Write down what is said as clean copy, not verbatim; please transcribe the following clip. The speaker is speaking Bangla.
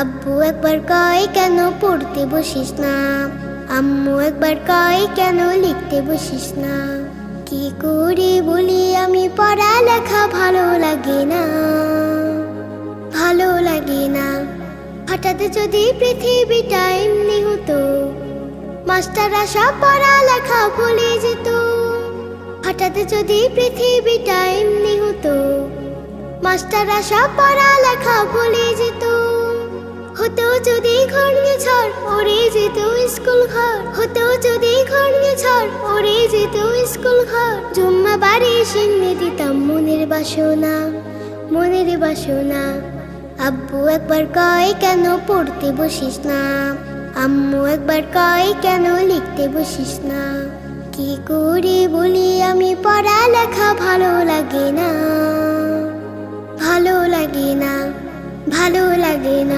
আব্বু একবার কয় কেন পড়তে বসিস না, আম্মু একবার কয় কেন লিখতে বসিস না। কি করে বলি আমি পড়ালেখা ভালো লাগে না, ভালো লাগে না। হঠাৎ যদি পৃথিবীটা এমনি হতো, মাস্টাররা সব পড়ালেখা ভুলে যেত। হঠাৎ যদি পৃথিবীটা এমনি হতো, মাস্টাররা সব পড়ালেখা ভুলে যেত। হতো যদি ঘূর্ণিঝড় উড়ে যেত স্কুল ঘর, হতো যদি ঘূর্ণিঝড় উড়ে যেত স্কুল ঘর। জুম্মা বাড়ি সিন্নি দিতাম মনের বাসনা, মনের বাসনা। আব্বু একবার কয় কেন পড়তে বসিস না, আম্মু একবার কয় কেন লিখতে বসিস না। কি করে বলি আমি পড়ালেখা ভালো লাগে না, ভালো লাগে না, ভালো লাগে না।